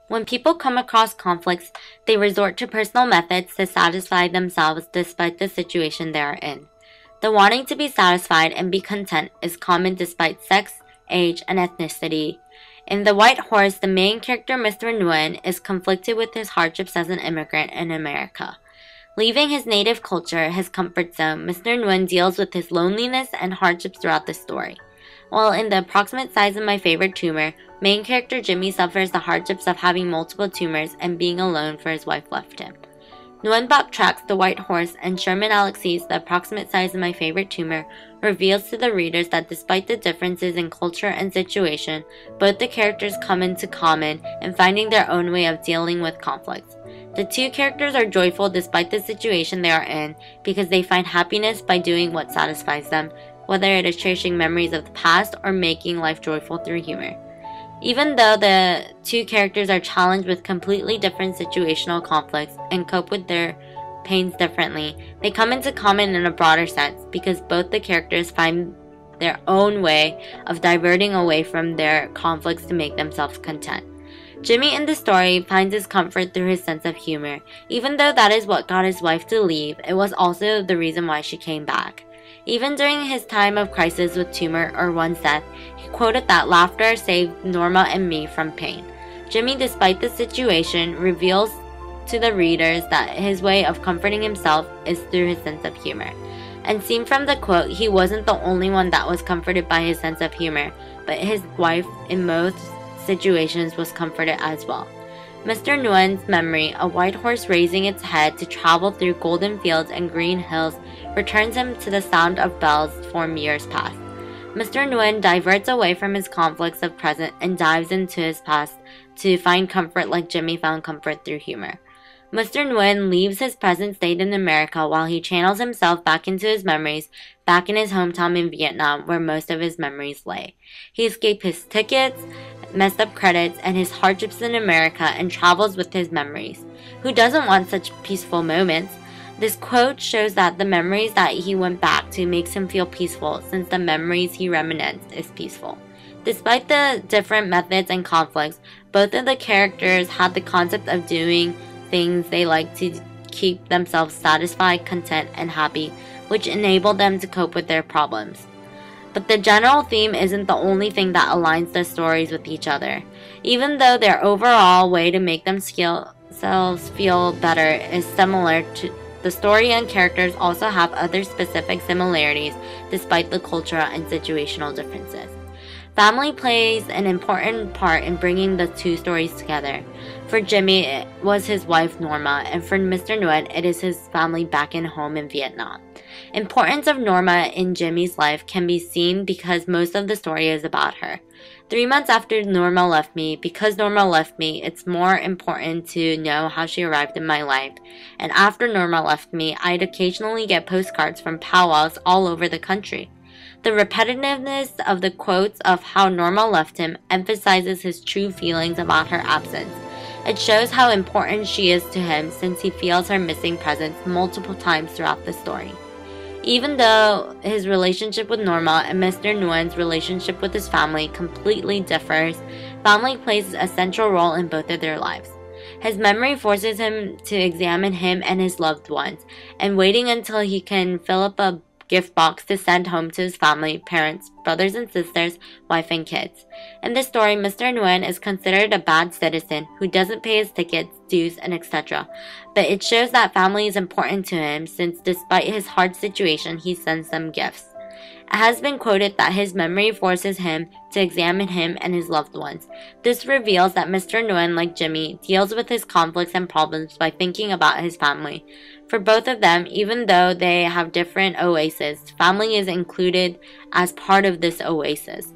When people come across conflicts, they resort to personal methods to satisfy themselves despite the situation they are in. The wanting to be satisfied and be content is common despite sex, age, and ethnicity. In The White Horse, the main character, Mr. Nguyen, is conflicted with his hardships as an immigrant in America. Leaving his native culture, his comfort zone, Mr. Nguyen deals with his loneliness and hardships throughout the story. While in The Approximate Size of My Favorite Tumor, main character Jimmy suffers the hardships of having multiple tumors and being alone for his wife left him. Nguyen backtracks The White Horse, and Sherman Alexie's The Approximate Size of My Favorite Tumor reveals to the readers that despite the differences in culture and situation, both the characters come into common in finding their own way of dealing with conflicts. The two characters are joyful despite the situation they are in because they find happiness by doing what satisfies them, whether it is cherishing memories of the past or making life joyful through humor. Even though the two characters are challenged with completely different situational conflicts and cope with their pains differently, they come into common in a broader sense because both the characters find their own way of diverting away from their conflicts to make themselves content. Jimmy in the story finds his comfort through his sense of humor. Even though that is what got his wife to leave, it was also the reason why she came back. Even during his time of crisis with tumor or one's death, he quoted that laughter saved Norma and me from pain. Jimmy, despite the situation, reveals to the readers that his way of comforting himself is through his sense of humor. And seen from the quote, he wasn't the only one that was comforted by his sense of humor, but his wife in most situations was comforted as well. Mr. Nguyen's memory, a white horse raising its head to travel through golden fields and green hills, returns him to the sound of bells from years past. Mr. Nguyen diverts away from his conflicts of present and dives into his past to find comfort like Jimmy found comfort through humor. Mr. Nguyen leaves his present state in America while he channels himself back into his memories back in his hometown in Vietnam where most of his memories lay. He escaped his tickets, messed up credits, and his hardships in America and travels with his memories. Who doesn't want such peaceful moments? This quote shows that the memories that he went back to makes him feel peaceful since the memories he reminisced is peaceful. Despite the different methods and conflicts, both of the characters had the concept of doing things they like to keep themselves satisfied, content, and happy, which enabled them to cope with their problems. But the general theme isn't the only thing that aligns the stories with each other. Even though their overall way to make themselves feel better is similar, the story and characters also have other specific similarities despite the cultural and situational differences. Family plays an important part in bringing the two stories together. For Jimmy, it was his wife Norma, and for Mr. Nguyen, it is his family back in home in Vietnam. Importance of Norma in Jimmy's life can be seen because most of the story is about her. 3 months after Norma left me, because Norma left me, it's more important to know how she arrived in my life. And after Norma left me, I'd occasionally get postcards from powwows all over the country. The repetitiveness of the quotes of how Norma left him emphasizes his true feelings about her absence. It shows how important she is to him since he feels her missing presence multiple times throughout the story. Even though his relationship with Norma and Mr. Nguyen's relationship with his family completely differs, family plays a central role in both of their lives. His memory forces him to examine him and his loved ones, and waiting until he can fill up a gift box to send home to his family, parents, brothers and sisters, wife and kids. In this story, Mr. Nguyen is considered a bad citizen who doesn't pay his tickets, dues, and etc. But it shows that family is important to him since despite his hard situation, he sends them gifts. It has been quoted that his memory forces him to examine him and his loved ones. This reveals that Mr. Nguyen, like Jimmy, deals with his conflicts and problems by thinking about his family. For both of them, even though they have different oases, family is included as part of this oasis.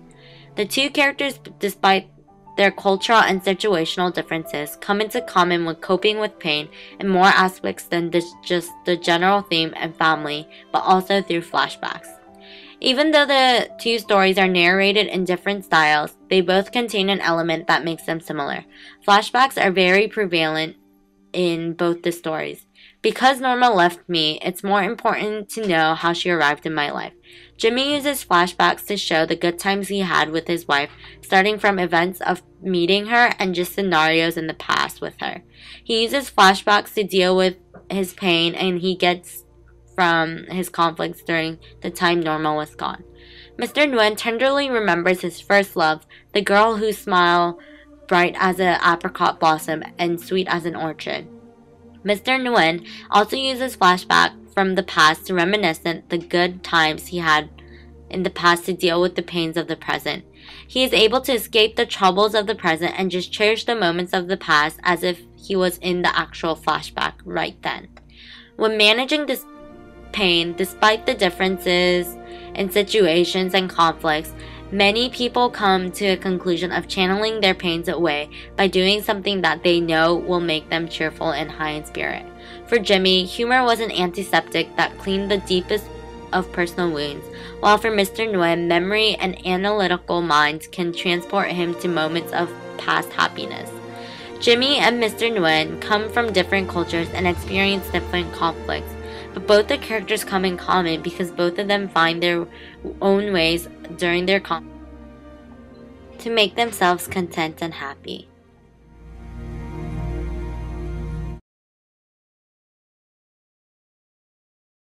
The two characters, despite their cultural and situational differences, come into common with coping with pain in more aspects than just the general theme and family, but also through flashbacks. Even though the two stories are narrated in different styles, they both contain an element that makes them similar. Flashbacks are very prevalent in both the stories. Because Norma left me, it's more important to know how she arrived in my life. Jimmy uses flashbacks to show the good times he had with his wife, starting from events of meeting her and just scenarios in the past with her. He uses flashbacks to deal with his pain and he gets from his conflicts during the time Norma was gone. Mr. Nguyen tenderly remembers his first love, the girl whose smile bright as an apricot blossom and sweet as an orchid. Mr. Nguyen also uses flashback from the past to reminisce the good times he had in the past to deal with the pains of the present. He is able to escape the troubles of the present and just cherish the moments of the past as if he was in the actual flashback right then. When managing this pain, despite the differences in situations and conflicts, many people come to a conclusion of channeling their pains away by doing something that they know will make them cheerful and high in spirit. For Jimmy, humor was an antiseptic that cleaned the deepest of personal wounds, while for Mr. Nguyen, memory and analytical minds can transport him to moments of past happiness. Jimmy and Mr. Nguyen come from different cultures and experience different conflicts, but both the characters come in common because both of them find their own ways during their conflict to make themselves content and happy.